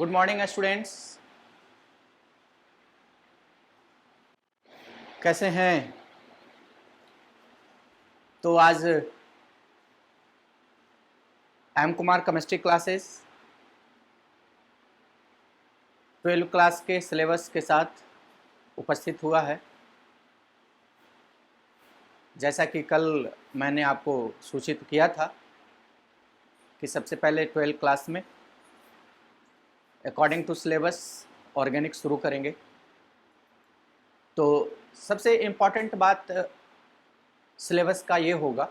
Good morning students, कैसे हैं। तो आज M Kumar chemistry classes 12 class के सिलेबस के साथ उपस्थित हुआ है। जैसा कि कल मैंने आपको सूचित किया था कि सबसे पहले 12 क्लास में अकॉर्डिंग टू सिलेबस ऑर्गेनिक शुरू करेंगे। तो सबसे इम्पॉर्टेंट बात सिलेबस का ये होगा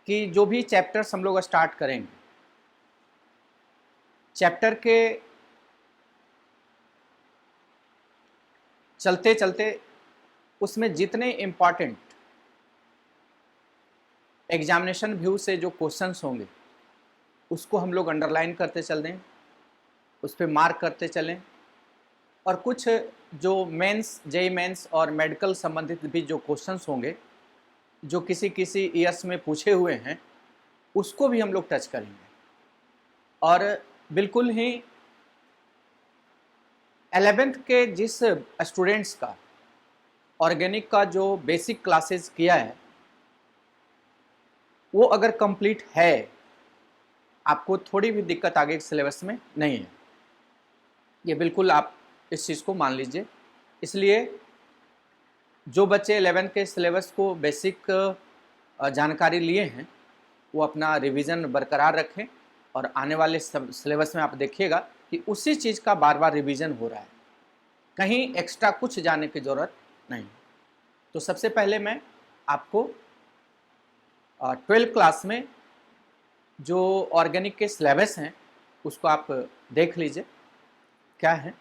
कि जो भी चैप्टर्स हम लोग स्टार्ट करेंगे, चैप्टर के चलते चलते उसमें जितने इम्पॉर्टेंट एग्जामिनेशन व्यू से जो क्वेश्चंस होंगे उसको हम लोग अंडरलाइन करते चलें, उस पर मार्क करते चलें। और कुछ जो मेंस, जेई मेंस और मेडिकल संबंधित भी जो क्वेश्चंस होंगे जो किसी किसी ईयर्स में पूछे हुए हैं उसको भी हम लोग टच करेंगे। और बिल्कुल ही 11th के जिस स्टूडेंट्स का ऑर्गेनिक का जो बेसिक क्लासेस किया है वो अगर कंप्लीट है, आपको थोड़ी भी दिक्कत आगे के सिलेबस में नहीं है, ये बिल्कुल आप इस चीज़ को मान लीजिए। इसलिए जो बच्चे 11th के सिलेबस को बेसिक जानकारी लिए हैं वो अपना रिवीजन बरकरार रखें और आने वाले सिलेबस में आप देखिएगा कि उसी चीज़ का बार बार रिवीजन हो रहा है, कहीं एक्स्ट्रा कुछ जाने की ज़रूरत नहीं। तो सबसे पहले मैं आपको 12 क्लास में जो ऑर्गेनिक के सिलेबस हैं उसको आप देख लीजिए क्या है।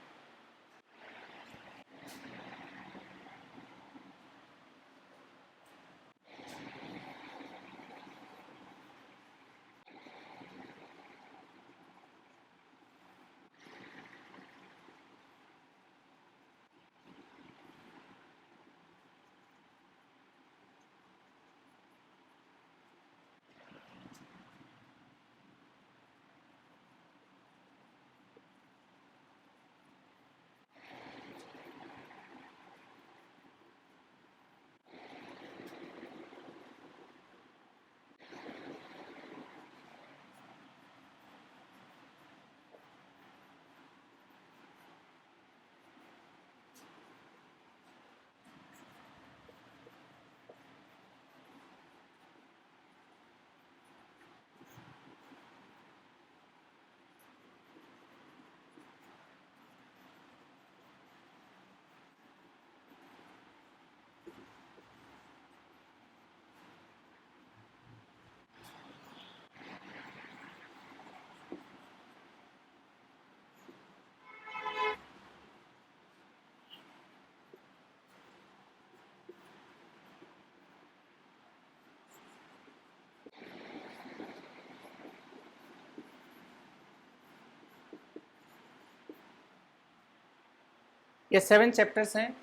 ये 7 चैप्टर्स हैं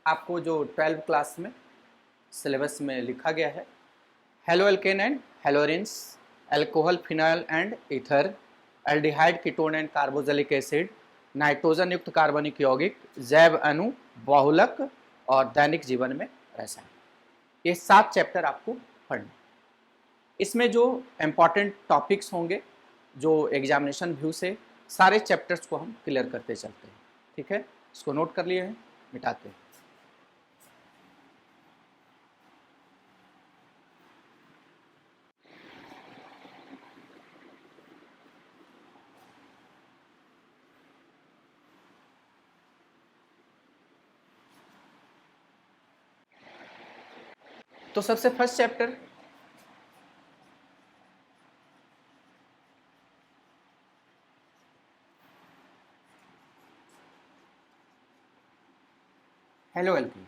आपको जो 12 क्लास में सिलेबस में लिखा गया है। Halo alkane and haloarenes, alcohol, phenyl and ether, aldehyde, ketone and carboxylic acid, nitrogen युक्त कार्बनिक यौगिक, जैव अणु, बहुलक और दैनिक जीवन में रसायन। ये 7 चैप्टर आपको पढ़ने। इसमें जो इम्पॉर्टेंट टॉपिक्स होंगे जो एग्जामिनेशन व्यू से सारे चैप्टर्स को हम क्लियर करते चलते हैं। ठीक है, इसको नोट कर लिए हैं, मिटाते हैं। तो सबसे फर्स्ट चैप्टर हेलो एल्केन।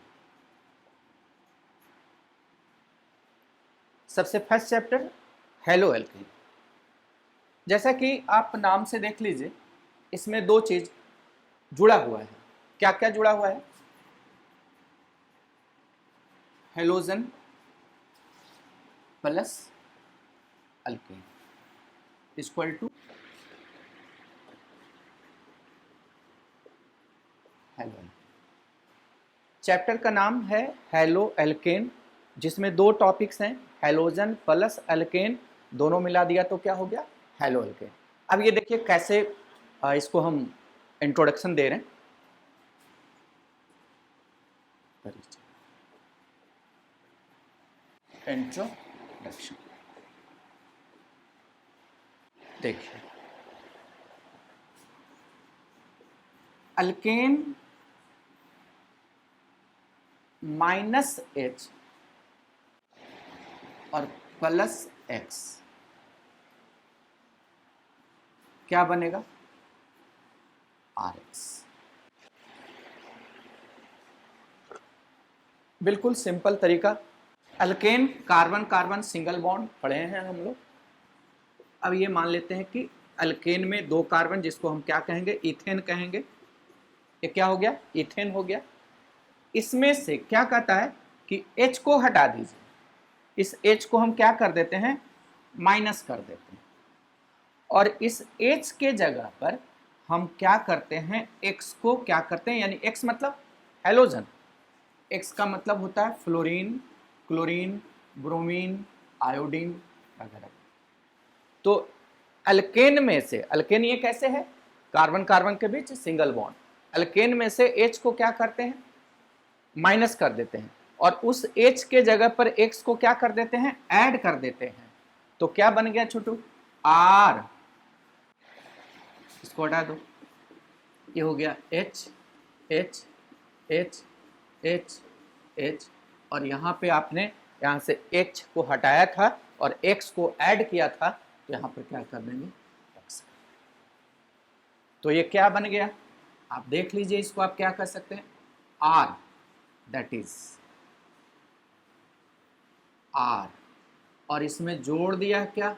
सबसे फर्स्ट चैप्टर हेलो एल्केन। जैसा कि आप नाम से देख लीजिए, इसमें दो चीज जुड़ा हुआ है। क्या क्या जुड़ा हुआ है? Halogen plus alkane equal to halo. Chapter का नाम है हेलो एल्केन, जिसमें दो टॉपिक्स हैं, हेलोजन प्लस एल्केन, दोनों मिला दिया तो क्या हो गया, हेलो एल्केन। अब ये देखिए कैसे इसको हम इंट्रोडक्शन दे रहे हैं। इंट्रोडक्शन देखिए, अल्केन -H और +X क्या बनेगा, RX। बिल्कुल सिंपल तरीका। Alkane carbon carbon single bond पढ़े हैं हम लोग। अब ये मान लेते हैं कि अल्केन में 2 कार्बन, जिसको हम क्या कहेंगे, इथेन कहेंगे। ये क्या हो गया, इथेन हो गया। इसमें से क्या कहता है कि H को हटा दीजिए। इस H को हम क्या कर देते हैं, माइनस कर देते हैं, और इस H के जगह पर हम क्या करते हैं, X को क्या करते हैं, यानी X मतलब हेलोजन, X का मतलब होता है फ्लोरीन, क्लोरीन, ब्रोमीन, आयोडीन वगैरह। तो अल्केन में से, अल्केन ये कैसे है, कार्बन कार्बन के बीच सिंगल बॉन्ड, अल्केन में से H को क्या करते हैं, माइनस कर देते हैं, और उस H के जगह पर X को क्या कर देते हैं, ऐड कर देते हैं। तो क्या बन गया छोटू, R, इसको हटा दो, ये हो गया H H H H H, और यहाँ पे आपने यहाँ से H को हटाया था और X को ऐड किया था, तो यहाँ पर क्या कर देंगे, X। तो ये क्या बन गया, आप देख लीजिए, इसको आप क्या कर सकते हैं, R, दैट इज R, और इसमें जोड़ दिया क्या,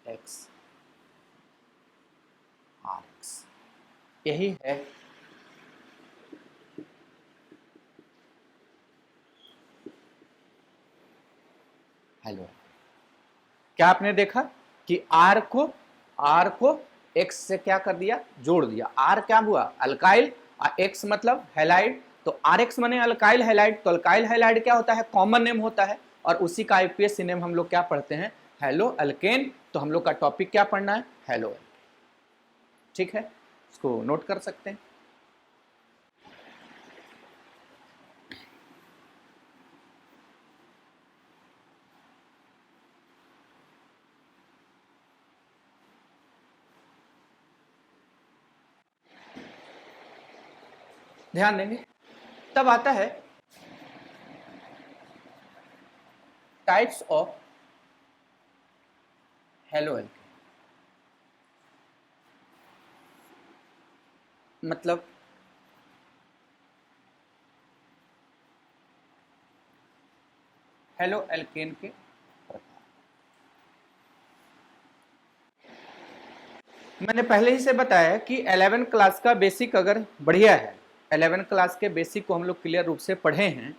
X, RX। यही है हेलो। क्या आपने देखा कि R को X से क्या कर दिया, जोड़ दिया। R क्या हुआ, अल्काइल, X मतलब हैलाइड, तो RX माने अल्काइल हैलाइड। तो अल्काइल हैलाइड क्या होता है, कॉमन नेम होता है, और उसी का IUPAC नेम हम लोग क्या पढ़ते हैं, हेलो अल्केन। तो हम लोग का टॉपिक क्या पढ़ना है, हेलो अल्केन। ठीक है, इसको नोट कर सकते हैं। ध्यान देंगे। तब आता है टाइप्स ऑफ हेलो एल्केन। मतलब हेलो एल्केन के प्रकार। मैंने पहले ही से बताया कि 11 क्लास का बेसिक अगर बढ़िया है, 11 क्लास के बेसिक को हम लोग क्लियर रूप से पढ़े हैं,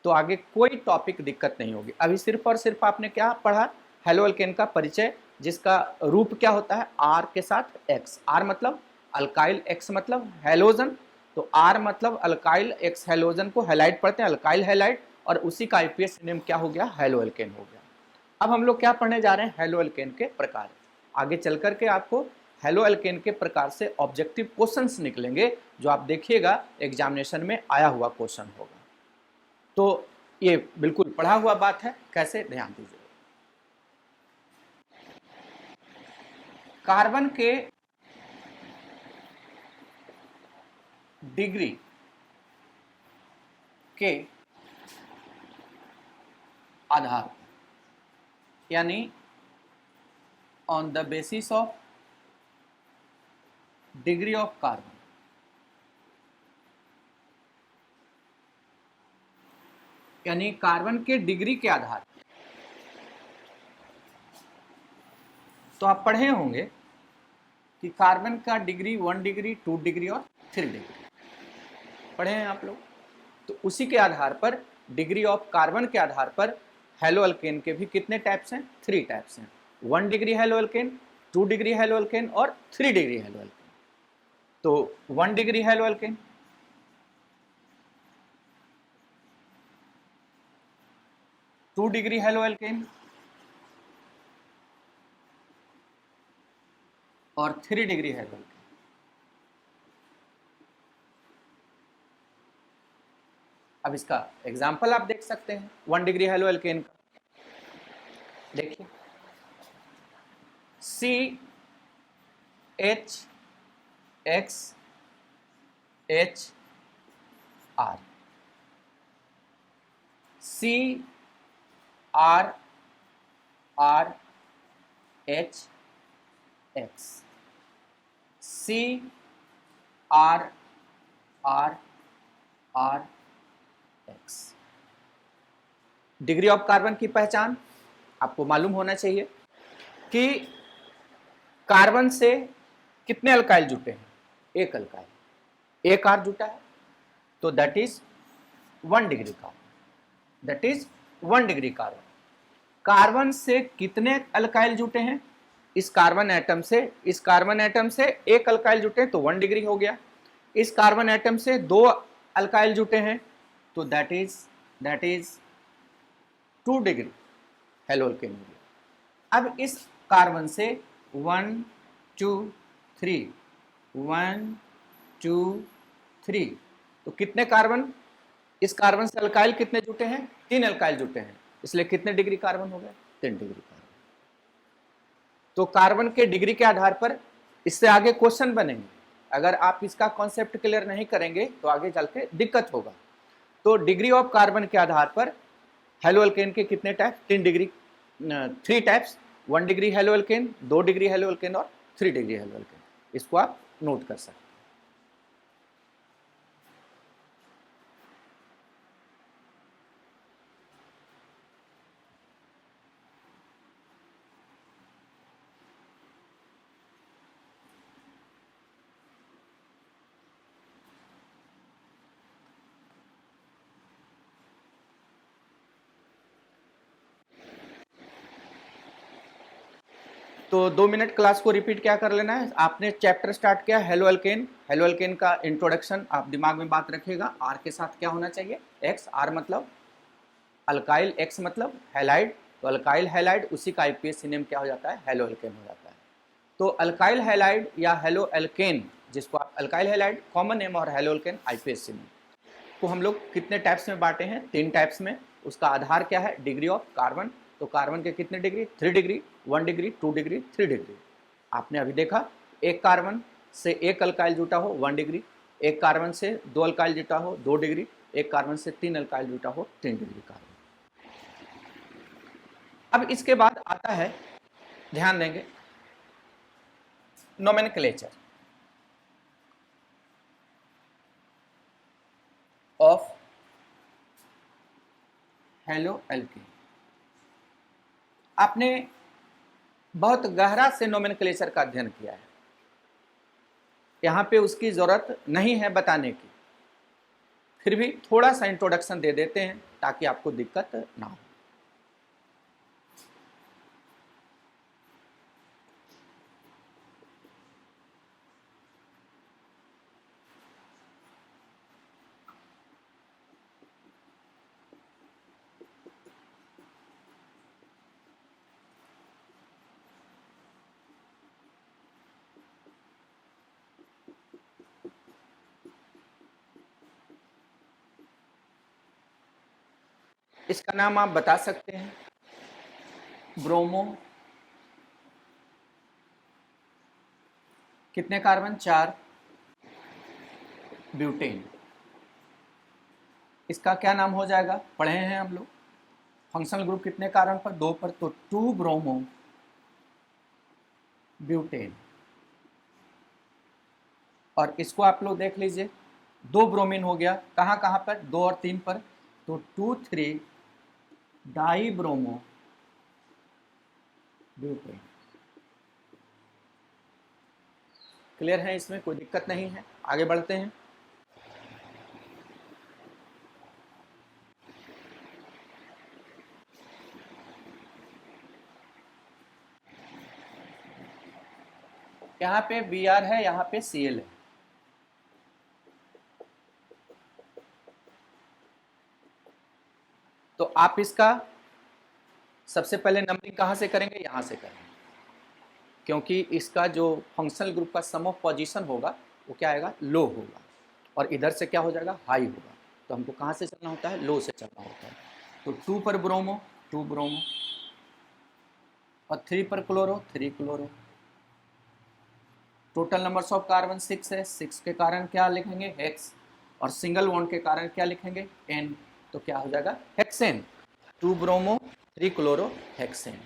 तो आगे कोई टॉपिक दिक्कत नहीं होगी। अभी सिर्फ और सिर्फ आपने क्या पढ़ा, हेलो एल्केन का परिचय, जिसका रूप क्या होता है, R के साथ X। R मतलब अल्काइल, X मतलब हेलोजन, तो R मतलब अल्काइल, X हेलोजन को हैलाइड पढ़ते हैं, अल्काइल हैलाइड, और उसी का IUPAC नेम क्या हो गया, हेलो एल्केन हो गया। अब हम लोग क्या पढ़ने जा रहे हैं, हेलो एल्केन के प्रकार। आगे चल करके आपको हेलो एल्केन के प्रकार से ऑब्जेक्टिव क्वेश्चंस निकलेंगे, जो आप देखिएगा एग्जामिनेशन में आया हुआ क्वेश्चन होगा। तो ये बिल्कुल पढ़ा हुआ बात है, कैसे, ध्यान दीजिए। कार्बन के डिग्री के आधार पर, यानी on the basis of degree of carbon, यानी कार्बन के डिग्री के आधार पर। तो आप पढ़े होंगे कि कार्बन का डिग्री 1 डिग्री, 2 डिग्री और 3 डिग्री पढ़े हैं आप लोग। तो उसी के आधार पर, डिग्री ऑफ कार्बन के आधार पर, हेलो एल्केन के भी कितने टाइप्स हैं, 3 टाइप्स हैं। 1 degree halo alkane, 2 degree halo alkane और 3 डिग्री हेलो एल्केन। तो 1 degree halo alkane, 2 degree halo alkane और 3 डिग्री हेलो एल्केन। अब इसका एग्जाम्पल आप देख सकते हैं 1 डिग्री हेलो एल्केन का। देखिए C H X H R, C R R H X, C R R R X. Degree of carbon की पहचान आपको मालूम होना चाहिए कि कार्बन से कितने अल्काइल जुटे हैं। एक अल्काइल, एक आर जुटा है तो that is 1 degree carbon, that is 1 degree carbon. Carbon से कितने अल्काइल जुटे हैं, इस कार्बन एटम से एक अल्काइल जुटे तो 1 डिग्री हो गया। इस कार्बन एटम से 2 अल्काइल जुटे हैं तो that is 2 degree halo alkane हो गया। अब इस कार्बन से 1 2 3 1 2 3 तो कितने कार्बन, इस कार्बन से अल्काइल कितने जुटे हैं, 3 अल्काइल जुटे हैं, इसलिए कितने डिग्री कार्बन हो गए, 3 डिग्री कार्बन। तो कार्बन के डिग्री के आधार पर इससे आगे क्वेश्चन बनेंगे। अगर आप इसका कॉन्सेप्ट क्लियर नहीं करेंगे तो आगे चल के दिक्कत होगा। तो डिग्री ऑफ कार्बन के आधार पर हेलो एल्केन के कितने type, 3 types, 1 degree halo alkane, 2 degree halo alkane और 3 डिग्री हेलो एल्केन। इसको आप नोट कर सकते हैं। तो 2 मिनट क्लास को रिपीट क्या कर लेना है, आपने चैप्टर स्टार्ट किया हेलो एल्केन का इंट्रोडक्शन आप दिमाग में बात रखिएगा। आर के साथ क्या होना चाहिए, एक्स, आर मतलब अल्काइल, एक्स मतलब हैलाइड, तो अल्काइल हैलाइड उसी का आईपीएसी नेम क्या हो जाता है, हेलो एल्केन हो जाता है। तो अल्काइल हैलाइड या हेलो एल्केन, जिसको आप अल्काइल हैलाइड कॉमन नेम और हेलो एल्केन आईपीएसी नेम, को हम लोग कितने टाइप्स में बांटे हैं, 3 टाइप्स में। उसका आधार क्या है, डिग्री ऑफ कार्बन। तो कार्बन के कितने degree, 3 degree, 1 degree, 2 degree, 3 degree. आपने अभी देखा एक कार्बन से एक अल्काइल जुटा हो 1 डिग्री, एक कार्बन से 2 अल्काइल जुटा हो 2 डिग्री, एक कार्बन से 3 अल्काइल जुटा हो 3 डिग्री कार्बन। अब इसके बाद आता है, ध्यान देंगे, नोमेनक्लेचर ऑफ हेलो एल्केन। आपने बहुत गहरा से नोमेनक्लेचर का अध्ययन किया है, यहां पे उसकी जरूरत नहीं है बताने की, फिर भी थोड़ा सा इंट्रोडक्शन दे देते हैं ताकि आपको दिक्कत ना हो। इसका नाम आप बता सकते हैं, ब्रोमो, कितने कार्बन, 4, ब्यूटेन, इसका क्या नाम हो जाएगा, पढ़े हैं हम लोग, फंक्शनल ग्रुप कितने कार्बन पर, 2 पर, तो 2 ब्रोमो ब्यूटेन। और इसको आप लोग देख लीजिए, 2 ब्रोमीन हो गया, कहाँ कहाँ पर, 2 और 3 पर, तो 2 3 डाई ब्रोमो ब्यूटेन। क्लियर है, इसमें कोई दिक्कत नहीं है, आगे बढ़ते हैं। यहाँ पे Br है, यहाँ पे Cl है, तो आप इसका सबसे पहले नंबरिंग कहाँ से करेंगे, यहाँ से करेंगे, क्योंकि इसका जो फंक्शनल ग्रुप का सम ऑफ पोजीशन होगा वो क्या आएगा, लो होगा, और इधर से क्या हो जाएगा, हाई होगा। तो हमको कहाँ से चलना होता है, लो से चलना होता है। तो 2 पर ब्रोमो 2 ब्रोमो, और 3 पर chloro 3 chloro. Total numbers of carbon 6 है, 6 के कारण क्या लिखेंगे, हेक्स, और सिंगल बॉन्ड के कारण क्या लिखेंगे, एन। तो क्या हो जाएगा, हेक्सेन। 2 bromo 3 chloro hexane.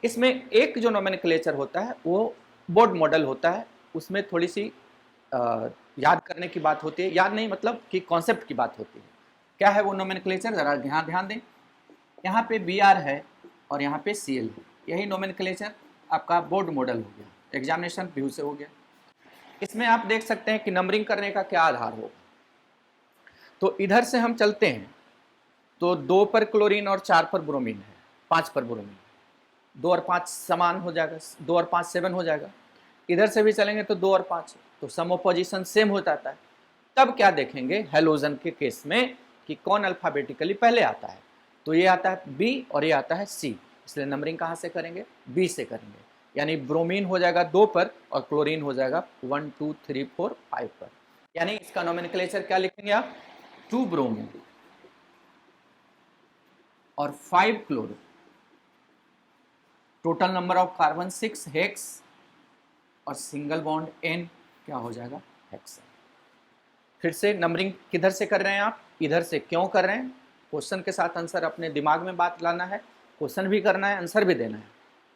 इसमें एक जो नोमेनक्लेचर होता है वो बोर्ड मॉडल होता है, उसमें थोड़ी सी याद करने की बात होती है, याद नहीं मतलब कि कॉन्सेप्ट की बात होती है। क्या है वो नोमेनक्लेचर, जरा ध्यान दें। यहाँ पे बी आर है और यहाँ पे सी एल है, यही नोमेनक्लेचर आपका बोर्ड मॉडल हो गया, एग्जामिनेशन व्यू से हो गया। इसमें आप देख सकते हैं कि नंबरिंग करने का क्या आधार होगा। तो इधर से हम चलते हैं तो 2 पर क्लोरीन और 4 पर ब्रोमीन है, 5 पर ब्रोमीन, 2 और 5 समान हो जाएगा, 2 और 5 7 हो जाएगा। इधर से भी चलेंगे तो 2 और 5, तो सम ऑफ पोजीशन सेम हो जाता है। तब क्या देखेंगे हैलोजन के केस में कि कौन अल्फाबेटिकली पहले आता है, तो ये आता है बी और ये आता है सी, इसलिए नंबरिंग कहाँ से करेंगे, बी से करेंगे। यानी ब्रोमीन हो जाएगा 2 पर और क्लोरीन हो जाएगा 1 2 3 4 5 पर। यानी इसका नोमेनक्लेचर क्या लिखेंगे आप, 2 ब्रोमो और 5 chloro. Total number of carbon 6 hex, और सिंगल बॉन्ड एन क्या हो जाएगा, हेक्सेन। फिर से नंबरिंग किधर से कर रहे हैं आप, इधर से। क्यों कर रहे हैं, क्वेश्चन के साथ आंसर अपने दिमाग में बात लाना है, क्वेश्चन भी करना है, आंसर भी देना है।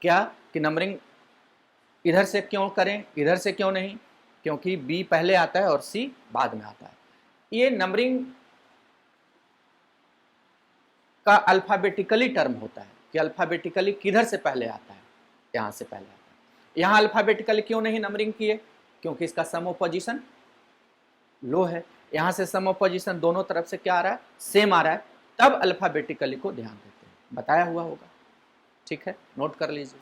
क्या कि नंबरिंग इधर से क्यों करें, इधर से क्यों नहीं, क्योंकि बी पहले आता है और सी बाद में आता है। ये नंबरिंग का अल्फाबेटिकली टर्म होता है कि अल्फाबेटिकली किधर से पहले आता है, यहाँ से पहले आता है। यहाँ अल्फाबेटिकली क्यों नहीं नंबरिंग किए, क्योंकि इसका सम ऑफ पोजीशन लो है। यहाँ से सम ऑफ पोजीशन दोनों तरफ से क्या आ रहा है, सेम आ रहा है, तब अल्फाबेटिकली को ध्यान देते हैं, बताया हुआ होगा, ठीक है, नोट कर लीजिए।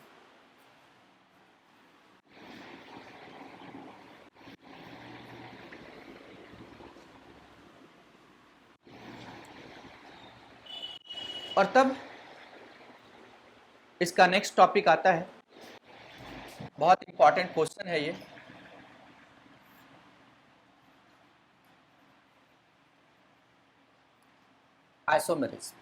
और तब इसका नेक्स्ट टॉपिक आता है, बहुत इंपॉर्टेंट क्वेश्चन है ये, आइसोमेरिज्म।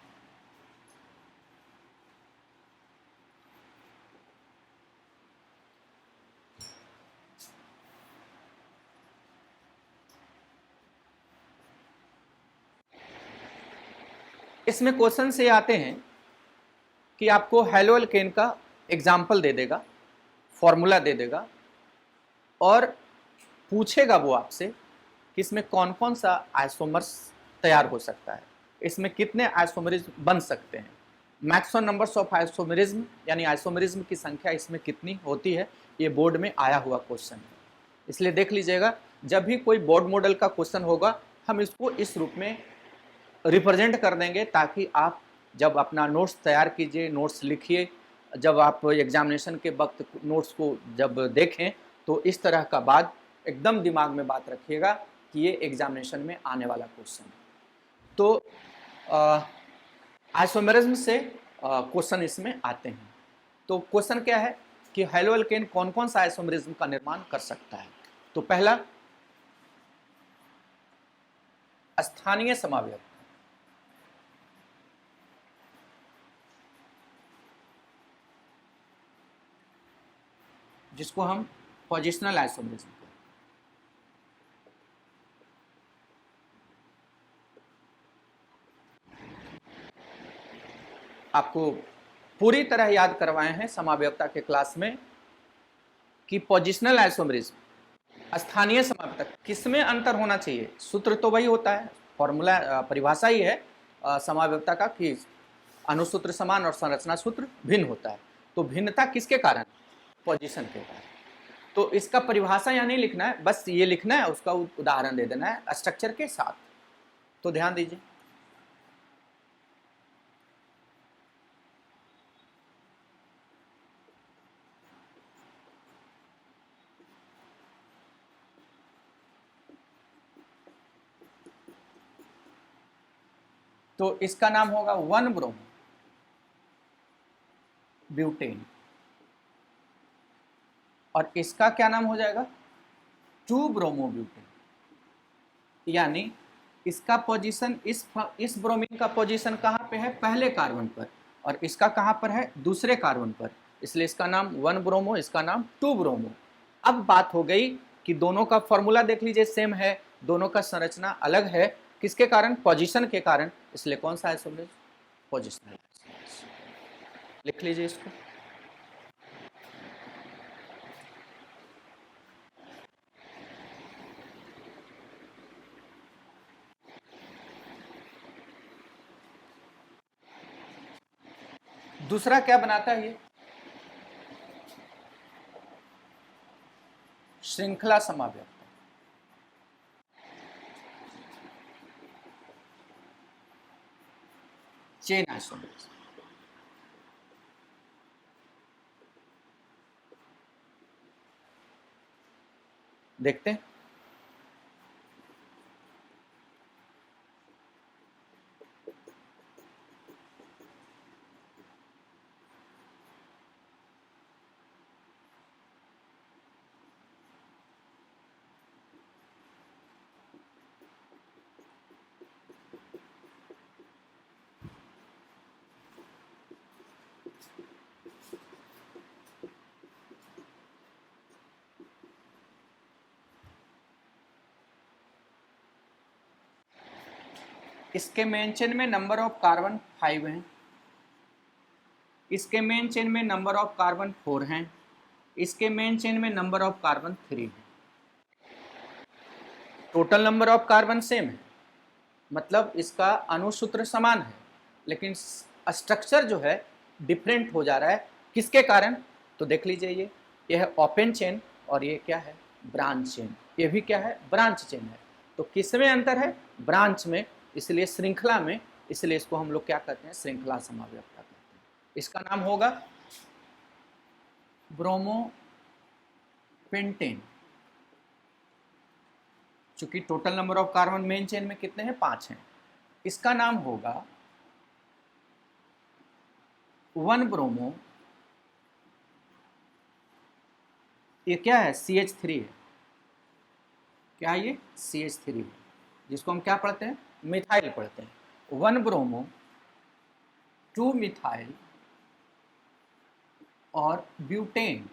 इसमें क्वेश्चन से आते हैं कि आपको हेलोअल्केन का एग्जाम्पल दे देगा, फॉर्मूला दे देगा, और पूछेगा वो आपसे कि इसमें कौन कौन सा आइसोमर्स तैयार हो सकता है, इसमें कितने आइसोमरिज्म बन सकते हैं, मैक्सिमम नंबर्स ऑफ आइसोमरिज्म, यानी आइसोमरिज्म की संख्या इसमें कितनी होती है। ये बोर्ड में आया हुआ क्वेश्चन है, इसलिए देख लीजिएगा, जब भी कोई बोर्ड मॉडल का क्वेश्चन होगा हम इसको इस रूप में रिप्रेजेंट कर देंगे, ताकि आप जब अपना नोट्स तैयार कीजिए, नोट्स लिखिए, जब आप एग्जामिनेशन के वक्त नोट्स को जब देखें तो इस तरह का बात एकदम दिमाग में बात रखिएगा कि ये एग्जामिनेशन में आने वाला क्वेश्चन है। तो आइसोमेरिज्म से क्वेश्चन इसमें आते हैं। तो क्वेश्चन क्या है कि हेलोअल्केन कौन कौन सा आइसोमेरिज्म का निर्माण कर सकता है। तो पहला, स्थानीय समावयव, जिसको हम पोजिशनल आइसोमेरिज्म कहते हैं। आपको पूरी तरह याद करवाए हैं समावयवता के क्लास में कि पोजिशनल आइसोमेरिज्म, स्थानीय समावयवता, किसमें अंतर होना चाहिए, सूत्र तो वही होता है, फॉर्मूला परिभाषा ही है समावयवता का कि अनुसूत्र समान और संरचना सूत्र भिन्न होता है। तो भिन्नता किसके कारण, पोजीशन के कारण। तो इसका परिभाषा यहाँ नहीं लिखना है, बस ये लिखना है, उसका उदाहरण दे देना है स्ट्रक्चर के साथ। तो ध्यान दीजिए, तो इसका नाम होगा 1 ब्रोमो ब्यूटेन, और इसका क्या नाम हो जाएगा, 2 ब्रोमोब्यूटेन। यानी इसका पोजीशन, इस ब्रोमीन का पोजीशन कहाँ पे है, पहले कार्बन पर, और इसका कहाँ पर है, दूसरे कार्बन पर, इसलिए इसका नाम 1 ब्रोमो, इसका नाम 2 ब्रोमो। अब बात हो गई कि दोनों का फॉर्मूला देख लीजिए सेम है, दोनों का संरचना अलग है, किसके कारण, पोजीशन के कारण, इसलिए कौन सा आइसोमरेज, पोजिशनल आइसोमरेज। लिख लीजिए इसको। दूसरा क्या बनाता है, ये श्रृंखला समाव्यक्ता, चेन आइसोमरेज। देखते हैं, इसके मेन चेन में नंबर ऑफ कार्बन 5 हैं, इसके मेन चेन में नंबर ऑफ कार्बन 4 हैं, इसके मेन चेन में नंबर ऑफ कार्बन 3 है। Total number of carbon same है, मतलब इसका अणुसूत्र समान है, लेकिन स्ट्रक्चर जो है डिफरेंट हो जा रहा है, किसके कारण, तो देख लीजिए, ये है ओपन चेन और ये क्या है, ब्रांच चेन, ये भी क्या है, ब्रांच चेन है। तो किसमें अंतर है, ब्रांच में, इसलिए श्रृंखला में, इसलिए इसको हम लोग क्या कहते हैं, श्रृंखला समाव्यक्ता कहते हैं। इसका नाम होगा ब्रोमोपेंटेन। चूंकि total number of carbon main chain में कितने हैं, 5 हैं, इसका नाम होगा 1 ब्रोमो, ये क्या है, CH3 है, क्या ये CH3 है, जिसको हम क्या पढ़ते हैं, मिथाइल पढ़ते हैं। 1 ब्रोमो 2 मिथाइल और ब्यूटेन।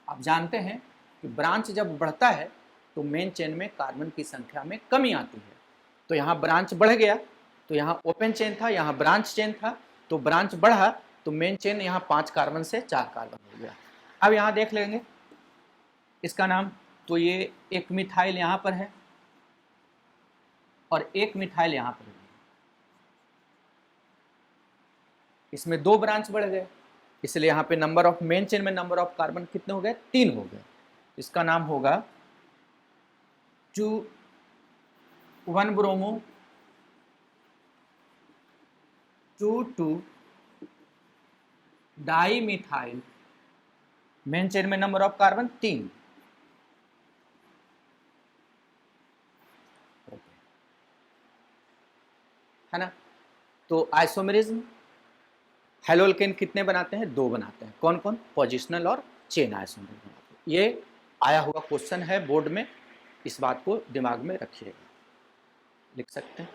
आप जानते हैं कि ब्रांच जब बढ़ता है तो मेन चेन में कार्बन की संख्या में कमी आती है, तो यहाँ ब्रांच बढ़ गया, तो यहाँ ओपन चेन था, यहाँ ब्रांच चेन था, तो ब्रांच बढ़ा तो मेन चेन यहाँ 5 कार्बन से 4 कार्बन हो गया। अब यहाँ देख लेंगे इसका नाम, तो ये एक मिथाइल यहाँ पर है और एक मिथाइल यहाँ पर है, इसमें 2 ब्रांच बढ़ गए, इसलिए यहाँ पे नंबर ऑफ मेन चेन में नंबर ऑफ कार्बन कितने हो गए, 3 हो गए। इसका नाम होगा 1 bromo 2 di methyl, main chain में नंबर ऑफ कार्बन 3, है ना। तो आइसोमेरिज्म हेलोल्केन कितने बनाते हैं, 2 बनाते हैं, कौन कौन, पोजिशनल और चेन आइसोमेरिज्म बनाते हैं। ये आया हुआ क्वेश्चन है बोर्ड में, इस बात को दिमाग में रखिएगा, लिख सकते हैं।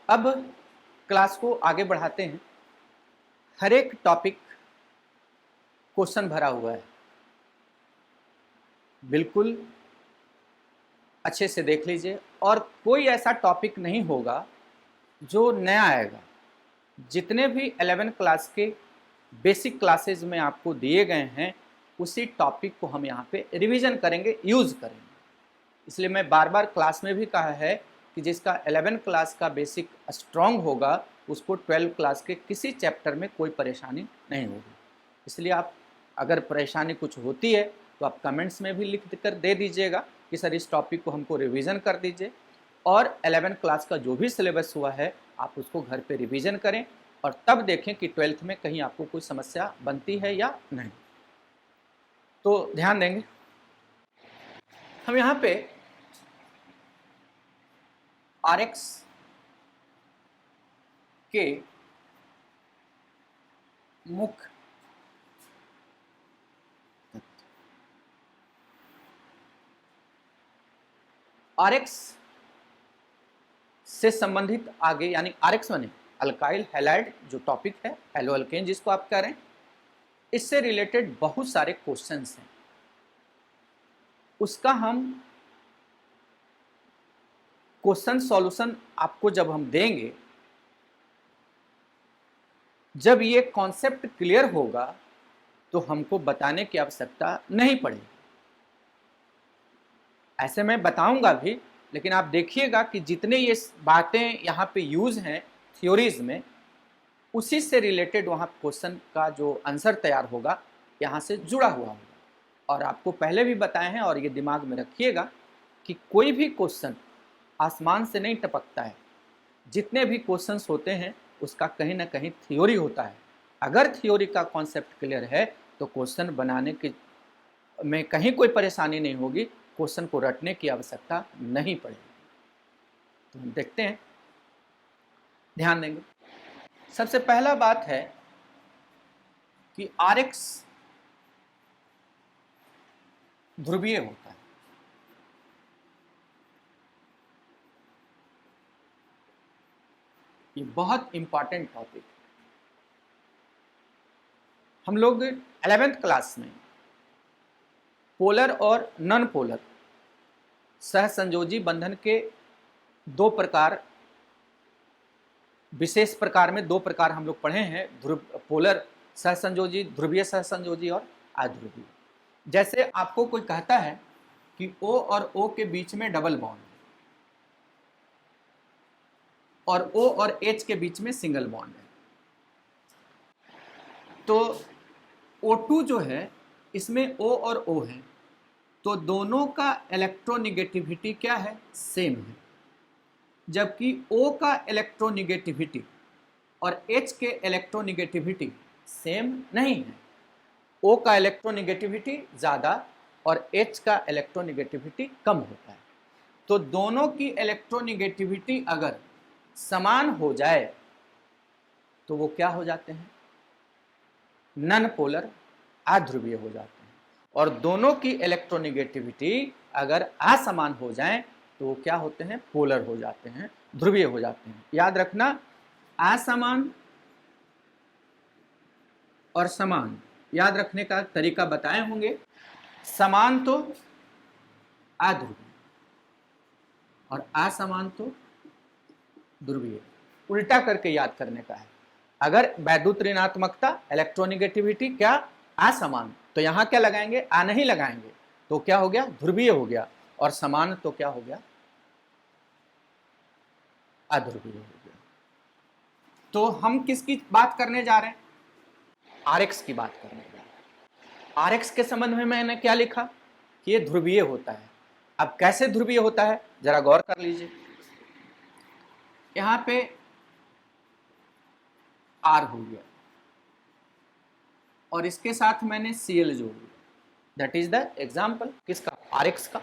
अब क्लास को आगे बढ़ाते हैं, हर एक टॉपिक क्वेश्चन भरा हुआ है, बिल्कुल अच्छे से देख लीजिए, और कोई ऐसा टॉपिक नहीं होगा जो नया आएगा। जितने भी 11 क्लास के बेसिक क्लासेज में आपको दिए गए हैं, उसी टॉपिक को हम यहाँ पे रिवीजन करेंगे, यूज़ करेंगे। इसलिए मैं बार बार क्लास में भी कहा है कि जिसका 11 क्लास का बेसिक स्ट्रॉन्ग होगा, उसको 12 क्लास के किसी चैप्टर में कोई परेशानी नहीं होगी। इसलिए आप अगर परेशानी कुछ होती है तो आप कमेंट्स में भी लिख कर दे दीजिएगा कि सर इस टॉपिक को हमको रिवीजन कर दीजिए। और 11th क्लास का जो भी सिलेबस हुआ है आप उसको घर पे रिवीजन करें और तब देखें कि 12th में कहीं आपको कोई समस्या बनती है या नहीं। तो ध्यान देंगे। हम यहाँ पे RX के मुख्य RX से संबंधित आगे यानी RX माने अल्काइल हैलाइड जो टॉपिक है, हेलो अल्केन जिसको आप कह रहे हैं, इससे रिलेटेड बहुत सारे क्वेश्चंस हैं। उसका हम क्वेश्चन सॉल्यूशन आपको जब हम देंगे, जब ये कॉन्सेप्ट क्लियर होगा तो हमको बताने की आवश्यकता नहीं पड़ेगी। ऐसे मैं बताऊंगा भी, लेकिन आप देखिएगा कि जितने ये बातें यहाँ पे यूज हैं थ्योरीज में, उसी से रिलेटेड वहाँ क्वेश्चन का जो आंसर तैयार होगा यहाँ से जुड़ा हुआ होगा। और आपको पहले भी बताए हैं और ये दिमाग में रखिएगा कि कोई भी क्वेश्चन आसमान से नहीं टपकता है। जितने भी क्वेश्चंस होते हैं उसका कहीं ना कहीं थ्योरी होता है। अगर थ्योरी का कॉन्सेप्ट क्लियर है तो क्वेश्चन बनाने की में कहीं कोई परेशानी नहीं होगी, क्वेश्चन को रटने की आवश्यकता नहीं पड़ेगी। तो हम देखते हैं, ध्यान देंगे। सबसे पहला बात है कि RX ध्रुवीय होता है। ये बहुत इंपॉर्टेंट टॉपिक है। हम लोग 11th क्लास में पोलर और नॉन पोलर सहसंयोजी बंधन के दो प्रकार, विशेष प्रकार में दो प्रकार हम लोग पढ़े हैं, पोलर सहसंयोजी, ध्रुवीय सहसंयोजी और अध्रुवीय। जैसे आपको कोई कहता है कि O और O के बीच में डबल बॉन्ड है और O और H के बीच में सिंगल बॉन्ड है, तो O2 जो है इसमें O और O है, तो दोनों का इलेक्ट्रोनिगेटिविटी क्या है, सेम है। जबकि O का इलेक्ट्रोनिगेटिविटी और H के इलेक्ट्रोनिगेटिविटी सेम नहीं है। O का इलेक्ट्रोनिगेटिविटी ज़्यादा और H का इलेक्ट्रोनिगेटिविटी कम होता है। तो दोनों की इलेक्ट्रोनिगेटिविटी अगर समान हो जाए तो वो क्या हो जाते हैं, नॉन पोलर, अध्रुवीय हो जाते हैं। और दोनों की इलेक्ट्रोनिगेटिविटी अगर असमान हो जाए तो वो क्या होते हैं, पोलर हो जाते हैं, ध्रुवीय हो जाते हैं। याद रखना, असमान और समान याद रखने का तरीका बताए होंगे। समान तो अध्रुवीय और असमान तो ध्रुवीय, उल्टा करके याद करने का है। अगर वैद्युत ऋणात्मकता इलेक्ट्रोनिगेटिविटी क्या असमान, तो यहां क्या लगाएंगे, आ नहीं लगाएंगे, तो क्या हो गया, ध्रुवीय हो गया। और समान तो क्या हो गया, अध्रुवीय हो गया। तो हम किसकी बात करने जा रहे हैं, RX की बात करने जा रहे हैं। RX के संबंध में मैंने क्या लिखा कि ये ध्रुवीय होता है। अब कैसे ध्रुवीय होता है जरा गौर कर लीजिए। यहां पे R हो गया और इसके साथ मैंने Cl जोड़ दिया, दैट इज द एग्जाम्पल किसका, RX का,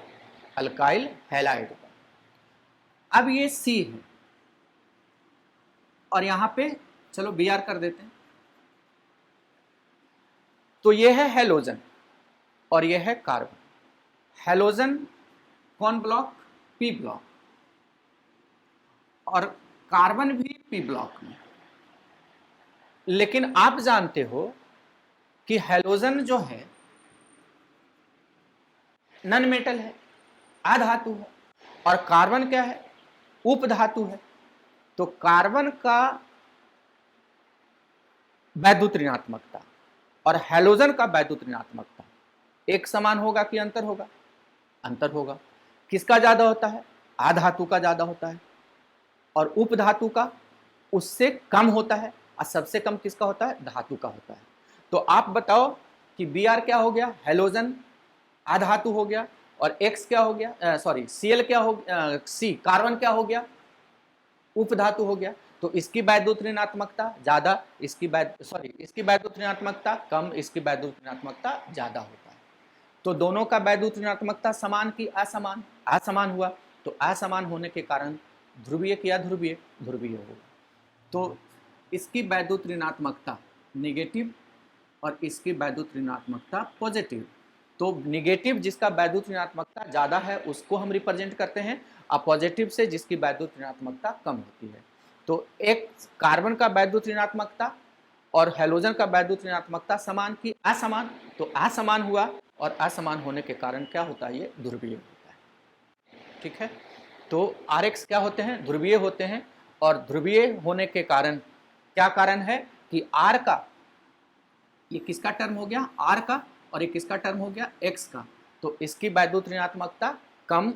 अल्काइल हैलाइड का। अब ये C है और यहां पे चलो Br कर देते हैं, तो ये है हेलोजन और ये है कार्बन। हेलोजन कौन ब्लॉक, P ब्लॉक, और कार्बन भी P ब्लॉक में। लेकिन आप जानते हो कि हेलोजन जो है नॉन मेटल है, अधातु है, और कार्बन क्या है, उपधातु है। तो कार्बन का वैद्युत ऋणात्मकता और हेलोजन का वैद्युत ऋणात्मकता एक समान होगा कि अंतर होगा, अंतर होगा। किसका ज्यादा होता है, अधातु का ज्यादा होता है, और उपधातु का उससे कम होता है, और सबसे कम किसका होता है, धातु का होता है। तो आप बताओ कि Br क्या हो गया, हेलोजन अधातु हो गया, और X क्या हो गया, सॉरी Cl क्या हो गया, C कार्बन क्या हो गया, उपधातु हो गया। तो इसकी वैद्युत ऋणात्मकता ज्यादा, इसकी वैद्युत ऋणात्मकता कम, इसकी वैद्युत ऋणात्मकता ज्यादा होता है। तो दोनों का वैद्युत ऋणात्मकता समान की असमान, असमान हुआ। तो असमान होने के कारण ध्रुवीय की अध्रुवीय, ध्रुवीय होगा। तो इसकी वैद्युत ऋणात्मकता नेगेटिव और इसकी वैद्युत ऋणात्मकता पॉजिटिव। तो निगेटिव जिसका वैद्युत ऋणात्मकता ज्यादा है उसको हम रिप्रेजेंट करते हैं, और पॉजिटिव से जिसकी वैद्युत ऋणात्मकता कम होती है। तो एक कार्बन का वैद्युत ऋणात्मकता और हैलोजन का वैद्युत ऋणात्मकता समान की असमान, तो असमान हुआ, और असमान होने के कारण क्या होता है, ये ध्रुवीय होता है। ठीक है, तो आरएक्स क्या होते हैं, ध्रुवीय होते हैं। और ध्रुवीय होने के कारण क्या कारण है कि आर का, ये किसका टर्म हो गया, आर का, और ये किसका टर्म हो गया, एक्स का। तो इसकी वैद्युत ऋणात्मकता कम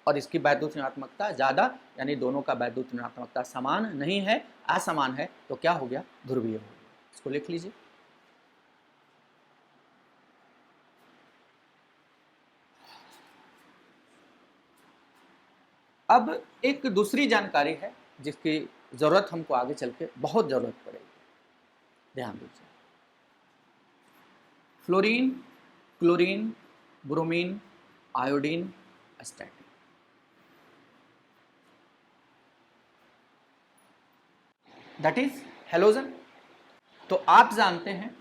और इसकी वैद्युत ऋणात्मकता ज्यादा, यानी दोनों का वैद्युत ऋणात्मकता समान नहीं है, असमान है। तो क्या हो गया, ध्रुवीय हो गया। इसको लिख लीजिए। अब एक दूसरी जानकारी है जिसकी जरूरत हमको आगे चल के बहुत जरूरत पड़ेगी, ध्यान दीजिए। Fluorine, chlorine, bromine, iodine, statin. That is halogen. तो आप जानते हैं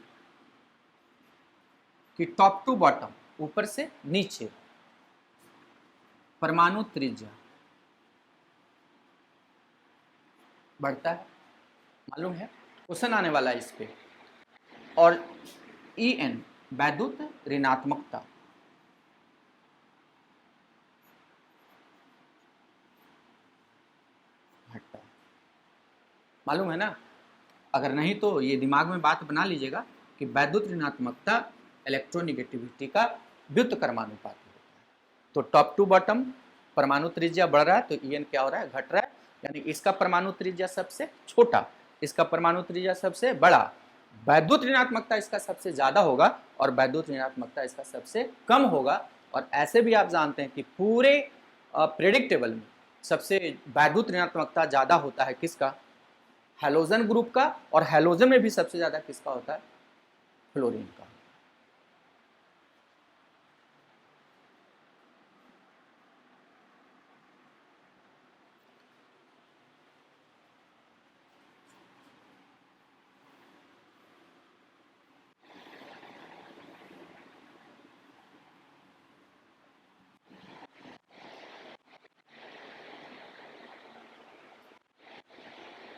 कि टॉप टू बॉटम, ऊपर से नीचे, परमाणु त्रिज्या बढ़ता है, मालूम है, क्वेश्चन आने वाला है इस पे। और En वैद्युत ऋणात्मकता घटता है, मालूम है ना। अगर नहीं तो ये दिमाग में बात बना लीजिएगा कि वैद्युत ऋणात्मकता इलेक्ट्रोनिगेटिविटी का व्युत्क्रमानुपाती होता है। तो टॉप टू बॉटम परमाणु त्रिज्या बढ़ रहा है, तो En क्या हो रहा है, घट रहा है। यानी इसका परमाणु त्रिज्या सबसे छोटा, इसका परमाणु त्रिज्या सबसे बड़ा, वैद्युत ऋणात्मकता इसका सबसे ज्यादा होगा, और वैद्युत ऋणात्मकता इसका सबसे कम होगा। और ऐसे भी आप जानते हैं कि पूरे पीरियोडिक टेबल में सबसे वैद्युत ऋणात्मकता ज्यादा होता है किसका, हैलोजन ग्रुप का। और हैलोजन में भी सबसे ज्यादा किसका होता है, फ्लोरीन का।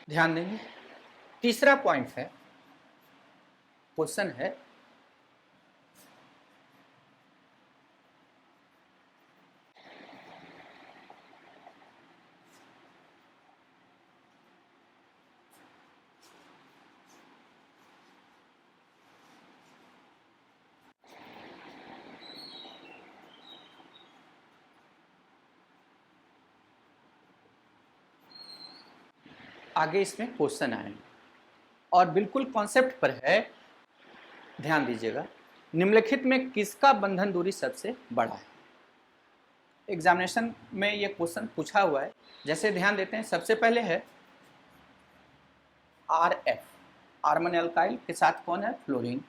ध्यान देंगे। तीसरा पॉइंट है, क्वेश्चन है, आगे इसमें क्वेश्चन आएंगे और बिल्कुल कॉन्सेप्ट पर है, ध्यान दीजिएगा। निम्नलिखित में किसका बंधन दूरी सबसे बड़ा है। एग्जामिनेशन में ये क्वेश्चन पूछा हुआ है। जैसे ध्यान देते हैं, सबसे पहले है RF, आर्मन एल्काइल के साथ कौन है, फ्लोरीन।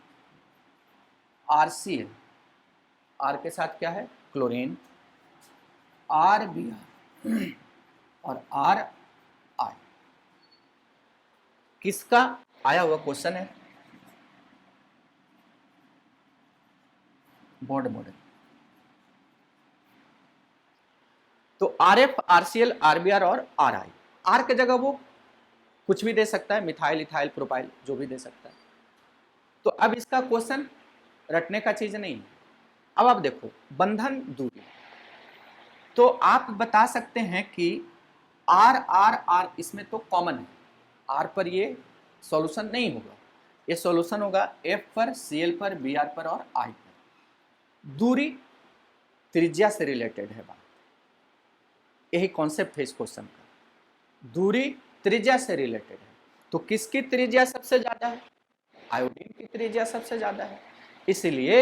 RCl, R के साथ क्या है, क्लोरीन। RBr और RI किसका आया हुआ क्वेश्चन है, बोर्ड मॉडल। तो RF, RCl, RBr और RI, R की जगह वो कुछ भी दे सकता है, मिथाइल, इथाइल, प्रोपाइल, जो भी दे सकता है। तो अब इसका क्वेश्चन रटने का चीज नहीं है। अब आप देखो बंधन दूरी, तो आप बता सकते हैं कि R इसमें तो कॉमन है, R पर ये सॉल्यूशन नहीं होगा, ये सॉल्यूशन होगा F पर, Cl पर, Br पर और I पर। दूरी त्रिज्या से रिलेटेड है बात, यही कॉन्सेप्ट है इस क्वेश्चन का, दूरी त्रिज्या से रिलेटेड है। तो किसकी त्रिज्या सबसे ज्यादा है, आयोडीन की त्रिज्या सबसे ज्यादा है। इसलिए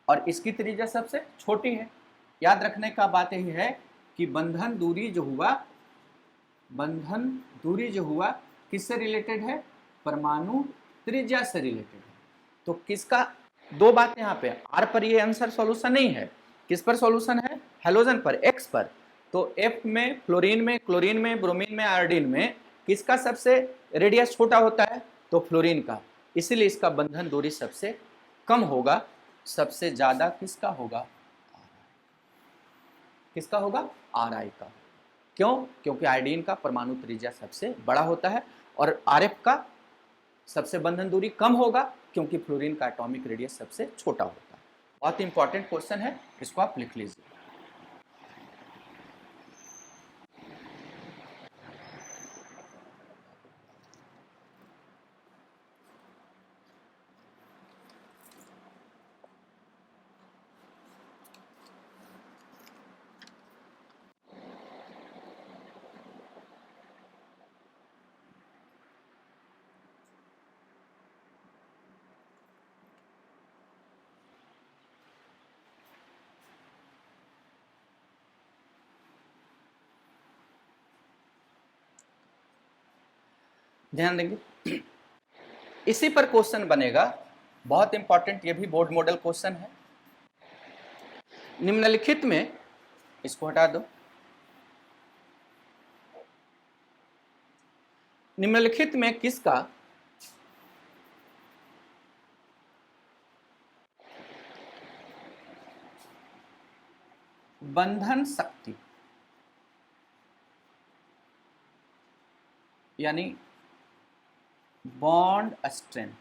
और इसकी त्रिज्या सबसे छोटी है। याद रखने का बात यही है कि बंधन दूरी जो हुआ किससे रिलेटेड है? परमाणु त्रिज्या से रिलेटेड है। तो किसका, दो बात यहाँ पे, आर पर ये आंसर सॉल्यूशन नहीं है, किस पर सॉल्यूशन है? हेलोजन पर, एक्स पर। तो एफ में, फ्लोरीन में, क्लोरीन में, ब्रोमीन में, आयोडीन में किसका सबसे रेडियस छोटा होता है? तो फ्लोरीन का। इसीलिए इसका बंधन दूरी सबसे कम होगा। सबसे ज्यादा किसका होगा? किसका होगा? आर आई का। क्यों? क्योंकि आयोडीन का परमाणु त्रिज्या सबसे बड़ा होता है और आरएफ का सबसे बंधन दूरी कम होगा क्योंकि फ्लोरीन का एटॉमिक रेडियस सबसे छोटा होता है। बहुत इंपॉर्टेंट क्वेश्चन है, इसको आप लिख लीजिए। ध्यान देंगे, इसी पर क्वेश्चन बनेगा, बहुत इंपॉर्टेंट, ये भी बोर्ड मॉडल क्वेश्चन है। निम्नलिखित में, इसको हटा दो, निम्नलिखित में किसका बंधन शक्ति यानी बॉन्ड स्ट्रेंथ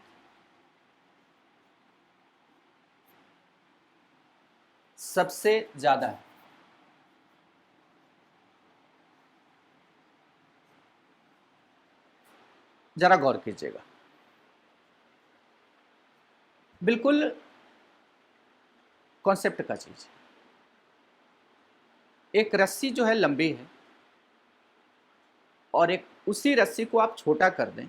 सबसे ज्यादा है? जरा गौर कीजिएगा, बिल्कुल कॉन्सेप्ट का चीज। एक रस्सी जो है लंबी है और एक उसी रस्सी को आप छोटा कर दें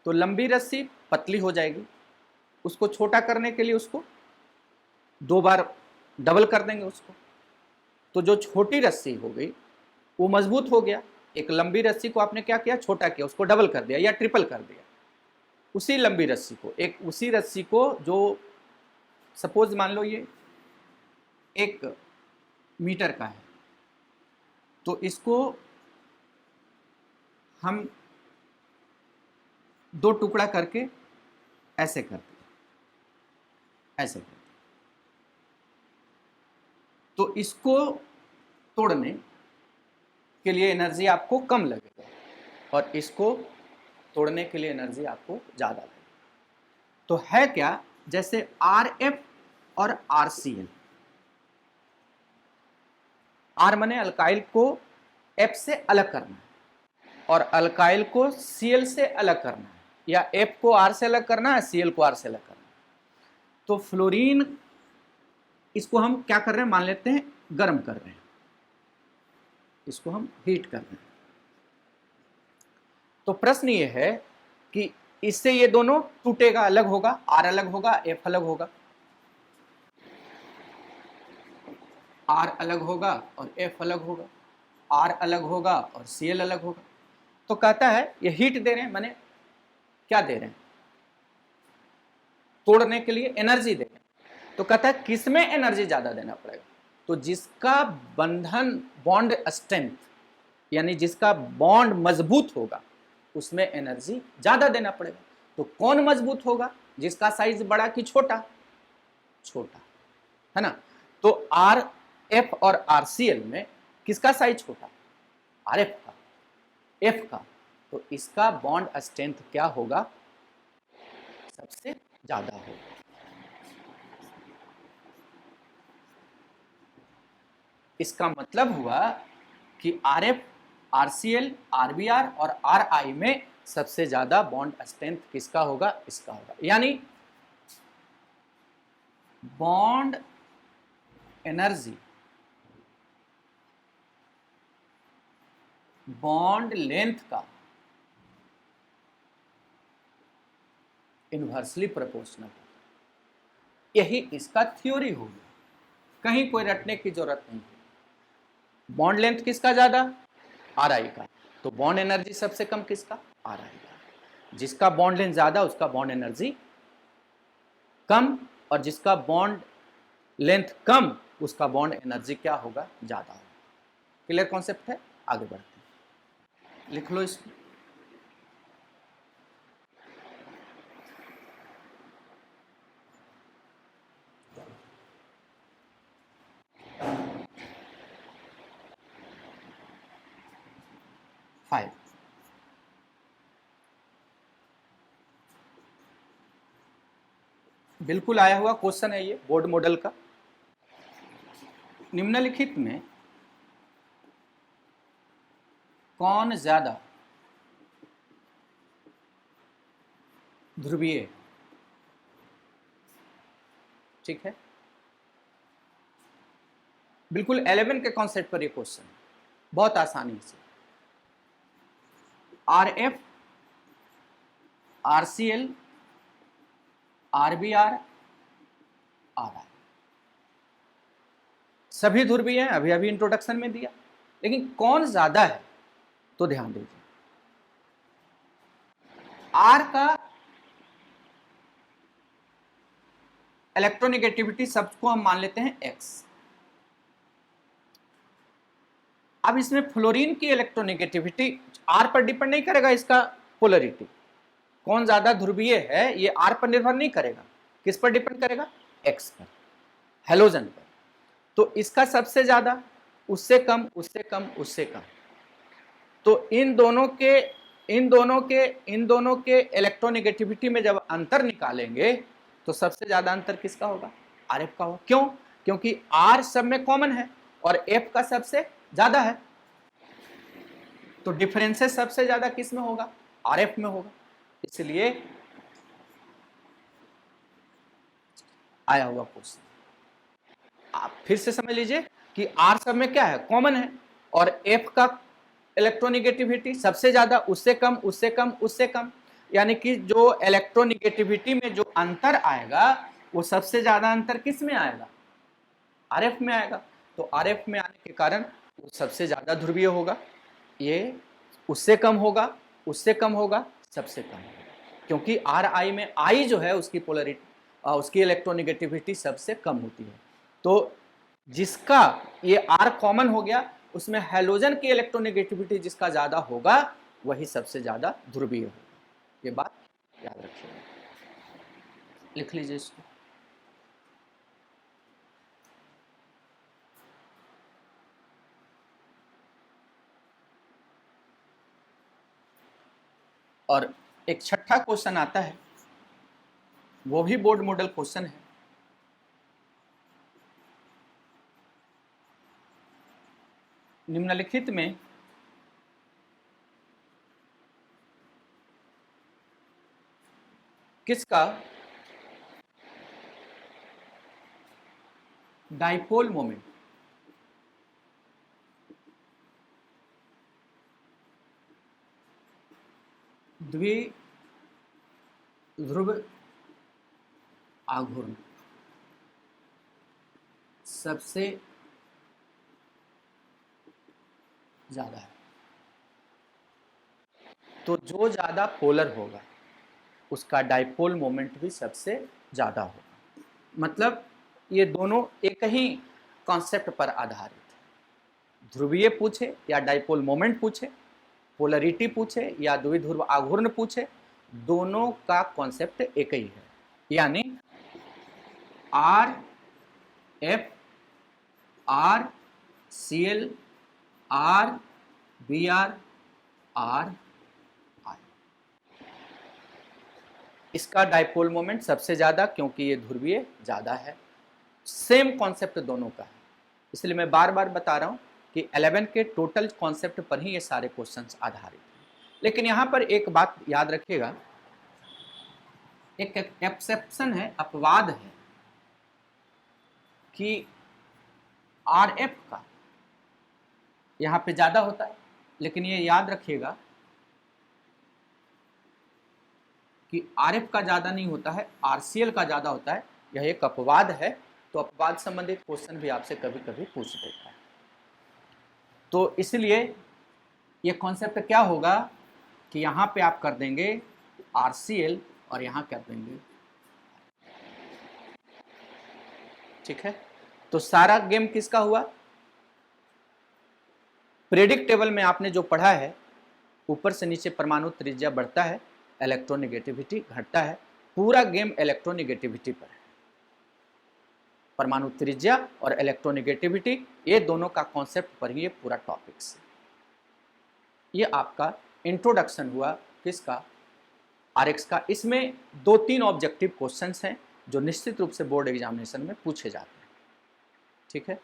तो लंबी रस्सी पतली हो जाएगी। उसको छोटा करने के लिए उसको दो बार डबल कर देंगे उसको, तो जो छोटी रस्सी हो गई वो मजबूत हो गया। एक लंबी रस्सी को आपने क्या किया? छोटा किया, उसको डबल कर दिया या ट्रिपल कर दिया। उसी लंबी रस्सी को, उसी रस्सी को जो सपोज मान लो ये 1 मीटर का है, तो इसको हम 2 टुकड़ा करके ऐसे कर दिया, ऐसे कर दिया, तो इसको तोड़ने के लिए एनर्जी आपको कम लगेगा और इसको तोड़ने के लिए एनर्जी आपको ज्यादा लगेगी। तो है क्या, जैसे आरएफ और आरसीएल। आर माने अल्काइल को एफ से अलग करना है और अल्काइल को सीएल से अलग करना है, या एफ को आर से अलग करना है, सीएल को आर से अलग करना है। तो फ्लोरीन, इसको हम क्या कर रहे हैं? मान लेते हैं गर्म कर रहे हैं, इसको हम हीट कर रहे हैं। तो प्रश्न ये है कि इससे ये दोनों टूटेगा, अलग होगा, आर अलग होगा, एफ अलग होगा, आर अलग होगा और एफ अलग होगा, आर अलग होगा और सीएल अलग होगा। तो कहता है ये हीट दे रहे हैं, माने क्या दे रहे हैं? तोड़ने के लिए एनर्जी दे रहे हैं। तो कहता है किसमें एनर्जी ज्यादा देना पड़ेगा? तो जिसका बंधन, बॉन्ड स्ट्रेंथ यानी जिसका बॉन्ड मजबूत होगा उसमें एनर्जी ज्यादा देना पड़ेगा। तो कौन मजबूत होगा? जिसका साइज बड़ा कि छोटा? छोटा, है ना। तो आर एफ और आरसीएल में किसका साइज छोटा? आर एफ का, एफ का। तो इसका बॉन्ड स्ट्रेंथ क्या होगा? सबसे ज्यादा होगा। इसका मतलब हुआ कि आर एफ, आरसीएल, आरबीआर और आरआई में सबसे ज्यादा बॉन्ड स्ट्रेंथ किसका होगा? इसका होगा। यानी बॉन्ड एनर्जी, बॉन्ड लेंथ का इनवर्सली प्रोपोर्शनल। यही इसका थ्योरी हो गया, कहीं कोई रटने की जरूरत नहीं है। बॉन्ड लेंथ किसका ज्यादा? Ri का। तो बॉन्ड एनर्जी सबसे कम किसका? Ri का। जिसका बॉन्ड लेंथ ज्यादा उसका बॉन्ड एनर्जी कम, और जिसका बॉन्ड लेंथ कम उसका बॉन्ड एनर्जी क्या होगा? ज्यादा होगा। क्लियर कॉन्सेप्ट है? आगे बढ़ते हैं, लिख लो इसको। फाइव। बिल्कुल आया हुआ क्वेश्चन है ये, बोर्ड मॉडल का। निम्नलिखित में कौन ज्यादा ध्रुवीय है? ठीक है, बिल्कुल 11 के कॉन्सेप्ट पर ये क्वेश्चन है, बहुत आसानी से। RF, RCL, RBR, RI सभी ध्रुवीय हैं, अभी अभी इंट्रोडक्शन में दिया। लेकिन कौन ज्यादा है? तो ध्यान दीजिए, R का इलेक्ट्रोनेगेटिविटी सबको हम मान लेते हैं X। अब इसमें फ्लोरीन की इलेक्ट्रोनेगेटिविटी R पर डिपेंड नहीं करेगा, इसका पोलरिटी कौन ज्यादा ध्रुवीय है ये R पर निर्भर नहीं करेगा, किस पर डिपेंड करेगा? X पर, हेलोजन पर। तो इसका सबसे ज्यादा, उससे कम, उससे कम, उससे कम। तो इन दोनों के इलेक्ट्रोनेगेटिविटी में जब अंतर निकालेंगे तो सबसे ज्यादा अंतर किसका होगा? RF का होगा। क्यों? क्योंकि R सब में कॉमन है और F का सबसे ज्यादा है। तो डिफरेंसेस सबसे ज्यादा किस में होगा? RF में होगा। इसलिए आया हुआ क्वेश्चन। आप फिर से समझ लीजिए कि R सब में क्या है? कॉमन है, और F का इलेक्ट्रोनिगेटिविटी सबसे ज्यादा, उससे कम, उससे कम, उससे कम। यानी कि जो इलेक्ट्रोनिगेटिविटी में जो अंतर आएगा वो सबसे ज्यादा अंतर किस में आएगा? RF में आएगा। तो RF में आने के कारण वो सबसे ज्यादा ध्रुवीय होगा, ये उससे कम होगा, उससे कम होगा, सबसे कम होगा। क्योंकि Ri में I जो है उसकी पोलरिटी, उसकी इलेक्ट्रोनिगेटिविटी सबसे कम होती है। तो जिसका ये R कॉमन हो गया, उसमें हैलोजन की इलेक्ट्रोनेगेटिविटी जिसका ज्यादा होगा वही सबसे ज्यादा ध्रुवीय होगा। ये बात याद रखिएगा, लिख लीजिए इसको। और एक छठा क्वेश्चन आता है, वो भी बोर्ड मॉडल क्वेश्चन है। निम्नलिखित में किसका डाइपोल मोमेंट द्विध्रुव आघूर्ण सबसे ज्यादा है? तो जो ज्यादा पोलर होगा उसका डाइपोल मोमेंट भी सबसे ज्यादा होगा। मतलब ये दोनों एक ही कॉन्सेप्ट पर आधारित है। ध्रुवीय पूछे या डाइपोल मोमेंट पूछे, पोलरिटी पूछे या द्विध्रुव आघूर्ण पूछे, दोनों का कॉन्सेप्ट एक ही है। यानी R F, R C L, R B R, R I. इसका डाइपोल मोमेंट सबसे ज्यादा, क्योंकि ये ध्रुवीय ज्यादा है। सेम कॉन्सेप्ट दोनों का है, इसलिए मैं बार बार बता रहा हूं कि 11 के टोटल कॉन्सेप्ट पर ही ये सारे क्वेश्चंस आधारित हैं। लेकिन यहां पर एक बात याद रखिएगा, एक एक्सेप्शन है, अपवाद है कि आरएफ का यहां पे ज्यादा होता है। लेकिन ये याद रखिएगा कि आरएफ का ज्यादा नहीं होता है, आरसीएल का ज्यादा होता है। यह एक अपवाद है, तो अपवाद संबंधित क्वेश्चन भी आपसे कभी कभी पूछ देता है। तो इसलिए ये कॉन्सेप्ट क्या होगा कि यहाँ पे आप कर देंगे RCl और यहाँ कर देंगे, ठीक है। तो सारा गेम किसका हुआ? पीरियडिक टेबल में आपने जो पढ़ा है, ऊपर से नीचे परमाणु त्रिज्या बढ़ता है, इलेक्ट्रोनेगेटिविटी घटता है, पूरा गेम इलेक्ट्रोनेगेटिविटी पर है। परमाणु त्रिज्या और इलेक्ट्रोनेगेटिविटी, ये दोनों का कॉन्सेप्ट पर ही ये पूरा टॉपिक्स है। ये आपका इंट्रोडक्शन हुआ किसका? RX का। इसमें 2-3 ऑब्जेक्टिव क्वेश्चंस हैं जो निश्चित रूप से बोर्ड एग्जामिनेशन में पूछे जाते हैं, ठीक है।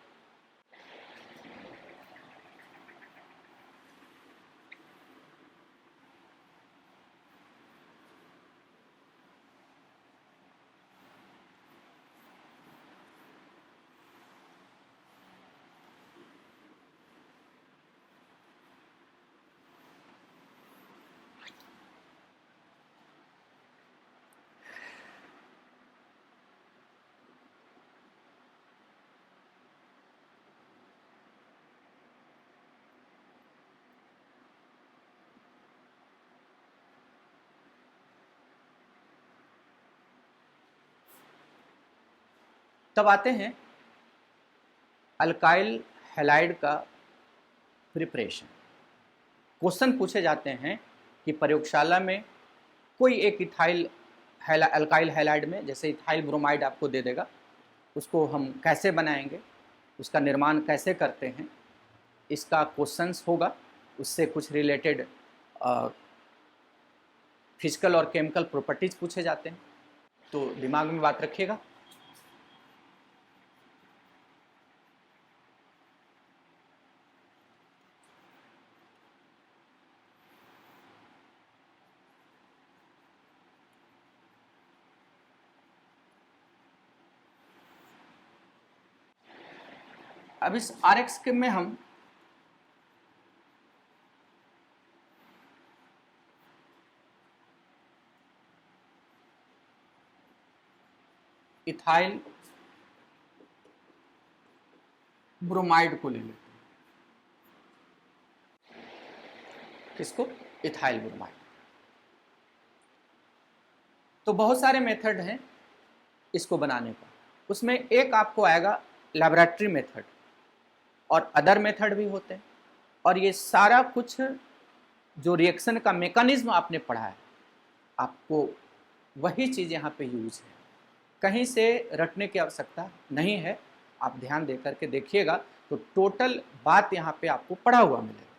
तब आते हैं अल्काइल हैलाइड का प्रिपरेशन। क्वेश्चन पूछे जाते हैं कि प्रयोगशाला में कोई एक इथाइल अल्काइल हैलाइड में, जैसे इथाइल ब्रोमाइड आपको दे देगा, उसको हम कैसे बनाएंगे, उसका निर्माण कैसे करते हैं, इसका क्वेश्चंस होगा। उससे कुछ रिलेटेड फिजिकल और केमिकल प्रॉपर्टीज पूछे जाते हैं, तो दिमाग में बात रखिएगा। अब इस RX के में हम इथाइल ब्रोमाइड को ले लेते हैं। किसको? Ethyl bromide. तो बहुत सारे मेथड हैं इसको बनाने का। उसमें एक आपको आएगा लैबोरेटरी मेथड, और अदर मेथड भी होते हैं। और ये सारा कुछ जो रिएक्शन का मैकेनिज्म आपने पढ़ा है, आपको वही चीज़ यहाँ पे यूज है, कहीं से रटने की आवश्यकता नहीं है। आप ध्यान दे करके देखिएगा तो टोटल बात यहाँ पे आपको पढ़ा हुआ मिलेगा,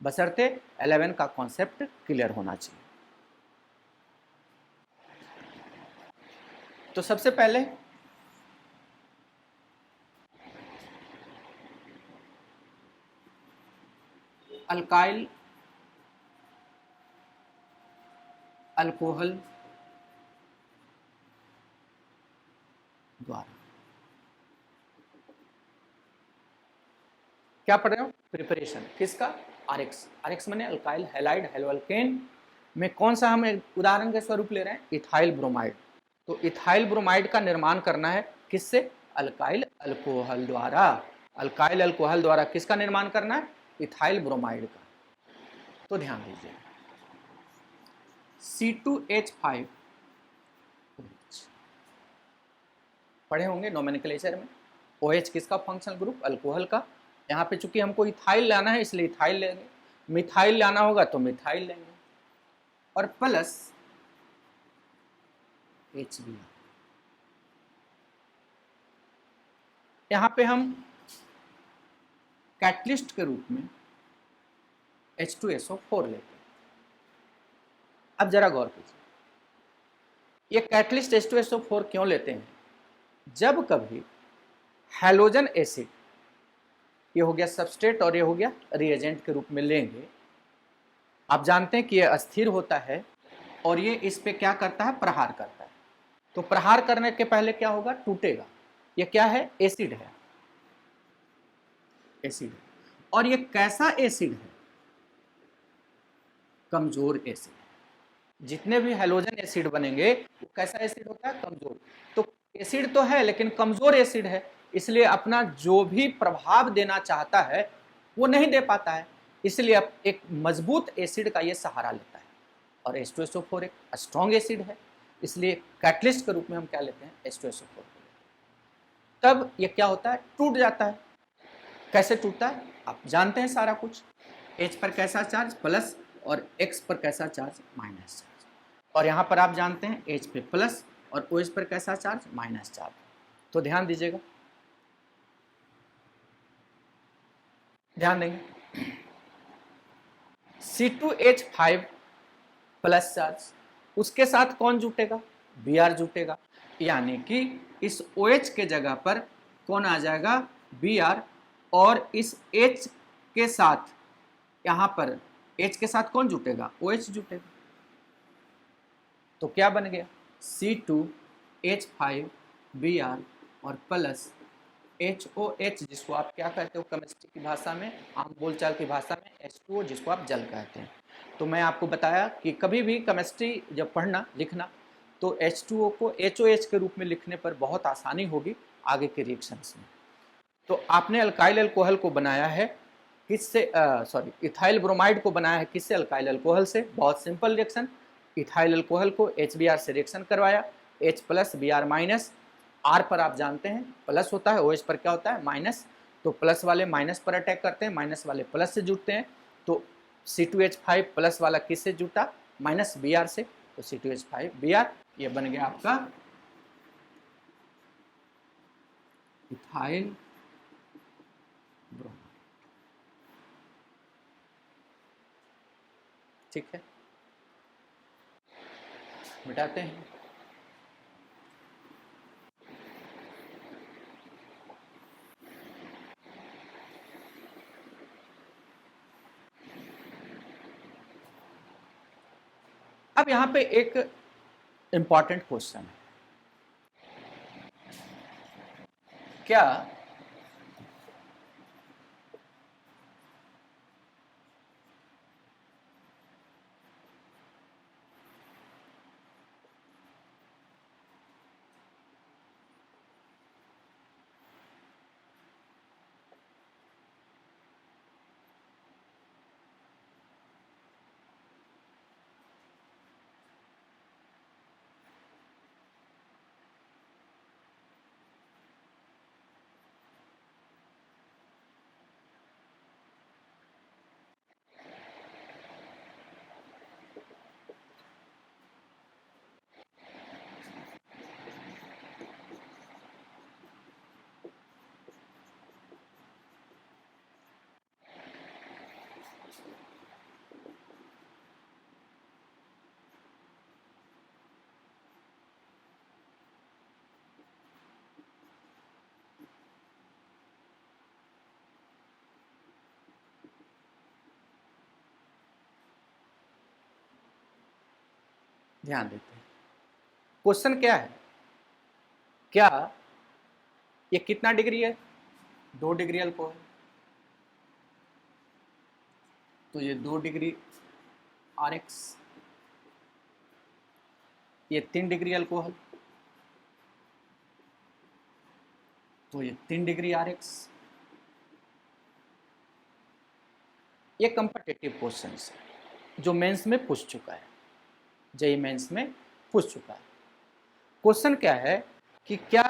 बशर्ते 11 का कॉन्सेप्ट क्लियर होना चाहिए। तो सबसे पहले अल्काइल अल्कोहल द्वारा क्या पढ़ रहे हो? प्रिपरेशन किसका? RX माने अल्काइल हैलाइड हेलोअल्केन में कौन सा हम उदाहरण के स्वरूप ले रहे हैं? Ethyl bromide. तो इथाइल ब्रोमाइड का निर्माण करना है किससे? अल्काइल अल्कोहल द्वारा। अल्काइल अल्कोहल द्वारा किसका निर्माण करना है? इथाइल ब्रोमाइड का। तो ध्यान दीजिए, C2H5 पढ़े होंगे नोमेनक्लेचर में। OH किसका फंक्शनल ग्रुप? अल्कोहल का। यहाँ पे चूंकि हमको इथाइल लाना है इसलिए इथाइल लेंगे, मिथाइल लाना होगा तो मिथाइल लेंगे, और प्लस HBr। यहाँ पे हम कैटलिस्ट के रूप में H2SO4 लेते हैं। अब जरा गौर कीजिए, ये कैटलिस्ट H2SO4 क्यों लेते हैं? जब कभी हैलोजन एसिड, ये हो गया सबस्ट्रेट और ये हो गया रिएजेंट के रूप में लेंगे, आप जानते हैं कि ये अस्थिर होता है और ये इस पे क्या करता है? प्रहार करता है। तो प्रहार करने के पहले क्या होगा? टूटेगा। ये क्या है? एसिड है, एसिड है। और ये कैसा एसिड है? कमजोर एसिड। जितने भी हैलोजन एसिड बनेंगे वो कैसा एसिड होता है? कमजोर। तो एसिड तो है लेकिन कमजोर एसिड है, इसलिए अपना जो भी प्रभाव देना चाहता है वो नहीं दे पाता है, इसलिए अब एक मजबूत एसिड का ये सहारा लेता है। और H2SO4 एक स्ट्रॉन्ग एसिड है, इसलिए कैटलिस्ट के रूप में हम क्या लेते हैं, H2SO4। तब ये क्या होता है, टूट जाता है। कैसे टूटता है आप जानते हैं सारा कुछ, H पर कैसा चार्ज प्लस और X पर कैसा चार्ज माइनस चार्ज, और यहाँ पर आप जानते हैं H पे प्लस और OH पर कैसा चार्ज माइनस चार्ज। तो ध्यान दीजिएगा, ध्यान देंगे, C2H5 प्लस चार्ज, उसके साथ कौन जुटेगा, Br जुटेगा, यानी कि इस OH के जगह पर कौन आ जाएगा, Br, और इस H के साथ यहां पर H के साथ कौन जुटेगा, OH जुटेगा। तो क्या बन गया, C2H5Br और प्लस HOH, जिसको आप क्या कहते हो केमिस्ट्री की भाषा में, आम बोलचाल की भाषा में H2O, जिसको आप जल कहते हैं। तो मैं आपको बताया कि कभी भी केमिस्ट्री जब पढ़ना लिखना तो H2O को HOH के रूप में लिखने पर बहुत आसानी होगी आगे के रिएक्शंस में। तो आपने अल्काइल अल्कोहल को बनाया है किससे, इथाइल ब्रोमाइड को बनाया है किससे, अल्काइल अल्कोहल से। बहुत सिंपल रिएक्शन, इथाइल अल्कोहल को HBr से रिएक्शन करवाया, H plus Br minus, R पर आप जानते हैं प्लस होता है, OH पर क्या होता है माइनस, तो प्लस वाले माइनस पर अटैक करते हैं, माइनस वाले प्लस से जुड़ते हैं। तो C2H5 प्लस वाला किससे जुटा, माइनस Br से, तो C2H5Br, ये बन गया आपका इथाइल ब्रोमाइड। ठीक है, मिटाते हैं। अब यहां पे एक इंपॉर्टेंट क्वेश्चन है, क्या ध्यान देते हैं, क्वेश्चन क्या है, क्या ये कितना डिग्री है, 2 डिग्री अल्कोहल, तो ये 2 डिग्री RX, ये 3 डिग्री अल्कोहल, तो ये 3 डिग्री RX। ये कंपटीटिव क्वेश्चन है जो मेंस में पूछ चुका है, जेईई मेंस में पूछ चुका है। क्वेश्चन क्या है कि क्या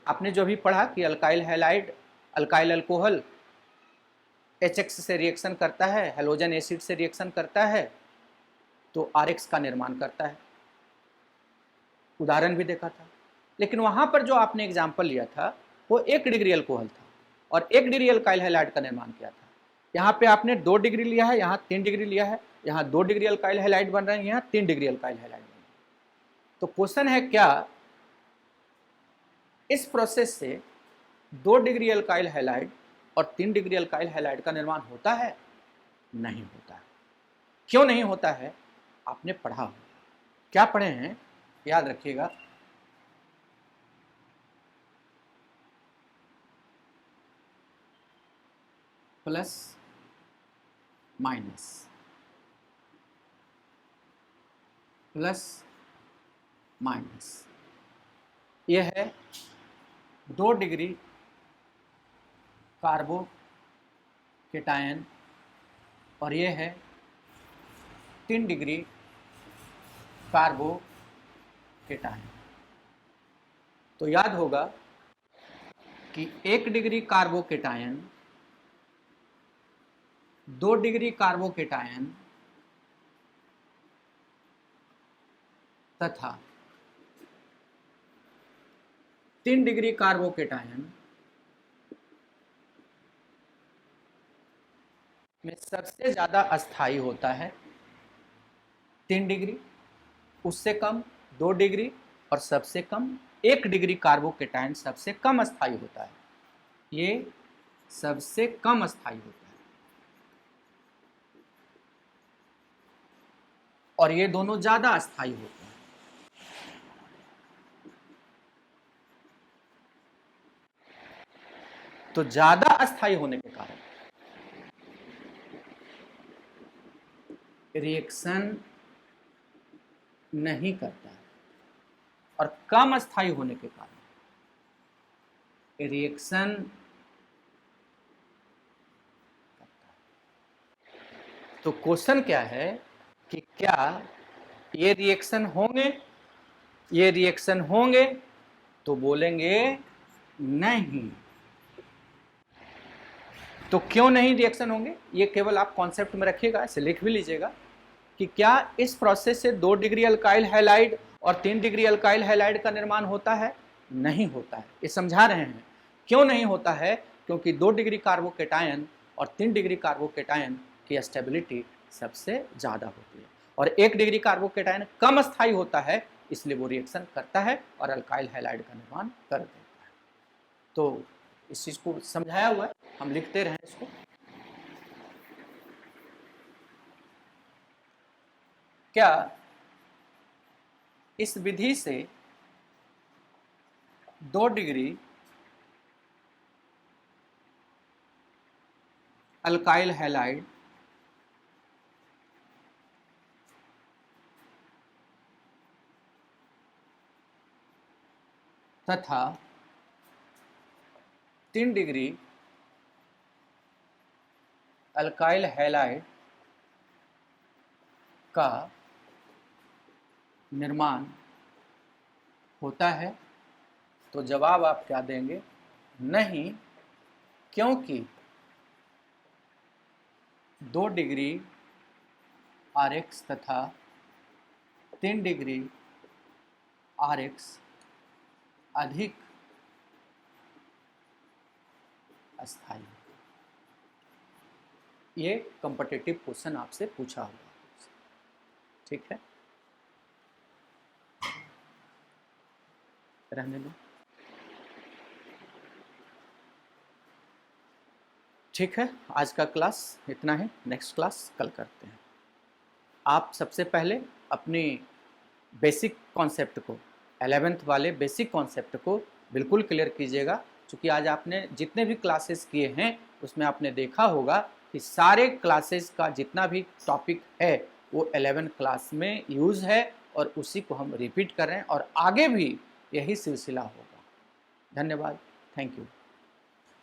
आपने जो भी पढ़ा कि alkyl halide, alkyl alcohol HX से रिएक्शन करता है, हेलोजन एसिड से रिएक्शन करता है, तो RX का निर्माण करता है, उदाहरण भी देखा था। लेकिन वहां पर जो आपने एग्जाम्पल लिया था वो 1 डिग्री अल्कोहल था और 1 डिग्री अल्काइल हैलाइड का निर्माण किया था। यहाँ पे आपने 2 डिग्री लिया है, यहाँ 3 डिग्री लिया है, यहाँ 2 डिग्री अल्काइल हैलाइड बन रहे हैं, यहाँ 3 डिग्री अल्काइल हैलाइड बन रहे हैं। तो क्वेश्चन है क्या इस प्रोसेस से 2 डिग्री अल्काइल हैलाइड और 3 डिग्री अल्काइल हैलाइड का निर्माण होता है, नहीं होता है। क्यों नहीं होता है, आपने पढ़ा हो, क्या पढ़े हैं याद रखिएगा, प्लस माइनस, प्लस माइनस, यह है 2 डिग्री कार्बोकेटायन और यह है 3 डिग्री कार्बोकेटायन। तो याद होगा कि 1 डिग्री कार्बोकेटायन, 2 डिग्री कार्बोकेटायन तथा 3 डिग्री कार्बोकेटायन में सबसे ज्यादा अस्थायी होता है 3 डिग्री, उससे कम 2 डिग्री और सबसे कम 1 डिग्री कार्बोकेटायन सबसे कम अस्थायी होता है। ये सबसे कम अस्थायी होता है और ये दोनों ज्यादा अस्थायी होते हैं। तो ज्यादा अस्थायी होने के कारण रिएक्शन नहीं करता है और कम अस्थायी होने के कारण रिएक्शन करता है। तो क्वेश्चन क्या है कि क्या ये रिएक्शन होंगे, तो बोलेंगे नहीं। तो क्यों नहीं रिएक्शन होंगे, ये केवल आप कॉन्सेप्ट में रखिएगा, ऐसे लिख भी लीजिएगा कि क्या इस प्रोसेस से 2 डिग्री अल्काइल हैलाइड और 3 डिग्री अल्काइल हैलाइड का निर्माण होता है? नहीं होता है। ये समझा रहे हैं क्यों नहीं होता है, क्योंकि 2 डिग्री कार्बोकेटायन और 3 डिग्री कार्बोकेटायन की स्टेबिलिटी सबसे ज्यादा होती है और 1 डिग्री कार्बोकेटायन कम अस्थायी होता है, इसलिए वो रिएक्शन करता है और अल्काइल हैलाइड का निर्माण कर देता है। तो इस चीज को समझाया हुआ है, हम लिखते रहें इसको। क्या इस विधि से 2 डिग्री अल्काइल हैलाइड तथा 3 डिग्री अल्काइल हैलाइड का निर्माण होता है? तो जवाब आप क्या देंगे? नहीं, क्योंकि 2 डिग्री RX तथा 3 डिग्री RX अधिक अस्थायी। ये कॉम्पिटिटिव क्वेश्चन आपसे पूछा हुआ, ठीक है, रहने दो। ठीक है, आज का क्लास इतना है, नेक्स्ट क्लास कल करते हैं। आप सबसे पहले अपनी बेसिक कॉन्सेप्ट को, 11th वाले बेसिक कॉन्सेप्ट को बिल्कुल क्लियर कीजिएगा, क्योंकि आज आपने जितने भी क्लासेस किए हैं उसमें आपने देखा होगा कि सारे क्लासेस का जितना भी टॉपिक है वो 11 क्लास में यूज़ है और उसी को हम रिपीट कर रहे हैं और आगे भी यही सिलसिला होगा। धन्यवाद, थैंक यू।